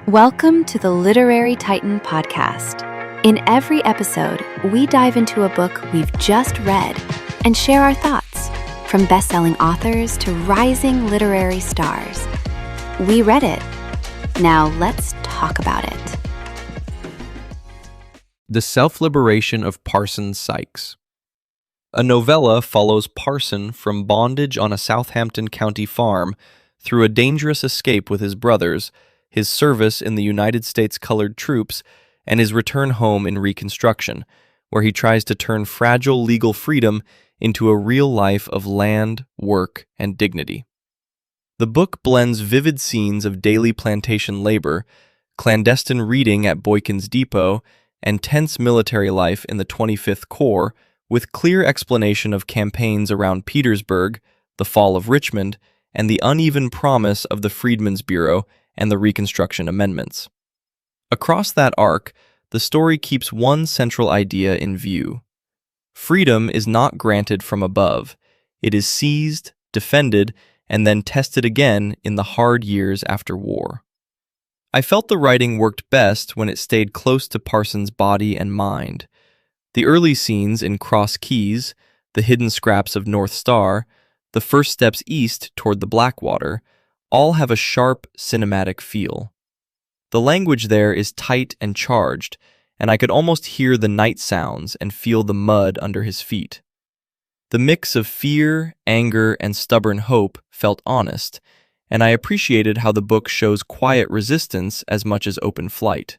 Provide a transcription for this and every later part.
Welcome to the Literary Titan podcast. In every episode, we dive into a book we've just read and share our thoughts, from best-selling authors to rising literary stars. We read it. Now let's talk about it. The Self-Liberation of Parson Sykes. A novella follows Parson from bondage on a Southampton County farm through a dangerous escape with his brothers, his service in the United States Colored Troops, and his return home in Reconstruction, where he tries to turn fragile legal freedom into a real life of land, work, and dignity. The book blends vivid scenes of daily plantation labor, clandestine reading at Boykins Depot, and tense military life in the XXV Corps, with clear explanation of campaigns around Petersburg, the fall of Richmond, and the uneven promise of the Freedmen's Bureau and the Reconstruction amendments. Across that arc, the story keeps one central idea in view. Freedom is not granted from above. It is seized, defended, and then tested again in the hard years after war. I felt the writing worked best when it stayed close to Parson's body and mind. The early scenes in Cross Keys, the hidden scraps of North Star, the first steps east toward the Blackwater, all have a sharp, cinematic feel. The language there is tight and charged, and I could almost hear the night sounds and feel the mud under his feet. The mix of fear, anger, and stubborn hope felt honest, and I appreciated how the book shows quiet resistance as much as open flight.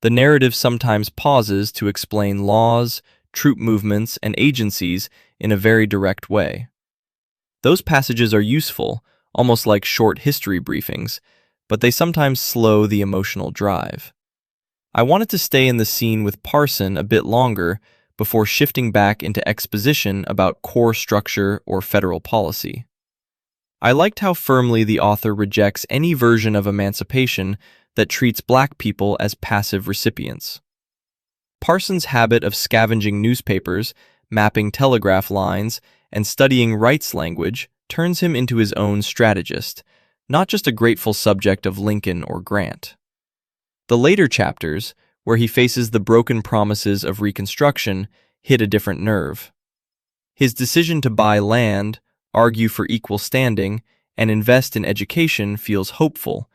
The narrative sometimes pauses to explain laws, troop movements, and agencies in a very direct way. Those passages are useful, almost like short history briefings, but they sometimes slow the emotional drive. I wanted to stay in the scene with Parson a bit longer before shifting back into exposition about Corps structure or federal policy. I liked how firmly the author rejects any version of emancipation that treats Black people as passive recipients. Parson's habit of scavenging newspapers, mapping telegraph lines, and studying rights language turns him into his own strategist, not just a grateful subject of Lincoln or Grant. The later chapters, where he faces the broken promises of Reconstruction, hit a different nerve. His decision to buy land, argue for equal standing, and invest in education feels hopeful,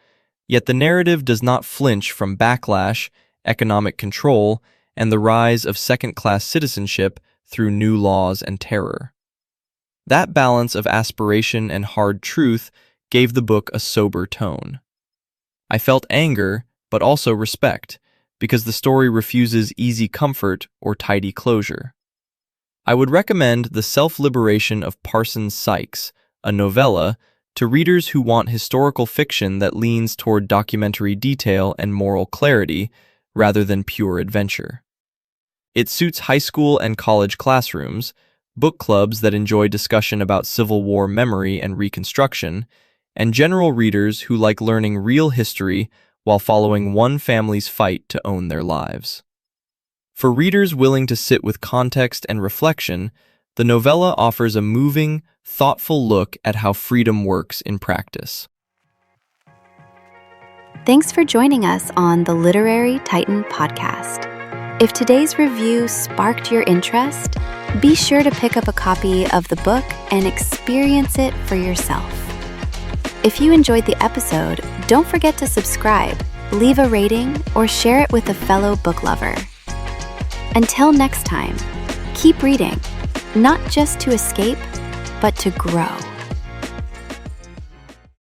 yet the narrative does not flinch from backlash, economic control, and the rise of second-class citizenship through new laws and terror. That balance of aspiration and hard truth gave the book a sober tone. I felt anger, but also respect, because the story refuses easy comfort or tidy closure. I would recommend The Self-Liberation of Parson Sykes, a novella, to readers who want historical fiction that leans toward documentary detail and moral clarity rather than pure adventure. It suits high school and college classrooms, book clubs that enjoy discussion about Civil War memory and Reconstruction, and general readers who like learning real history while following one family's fight to own their lives. For readers willing to sit with context and reflection, the novella offers a moving, thoughtful look at how freedom works in practice. Thanks for joining us on the Literary Titan podcast. If today's review sparked your interest, be sure to pick up a copy of the book and experience it for yourself. If you enjoyed the episode, don't forget to subscribe, leave a rating, or share it with a fellow book lover. Until next time, keep reading, not just to escape, but to grow.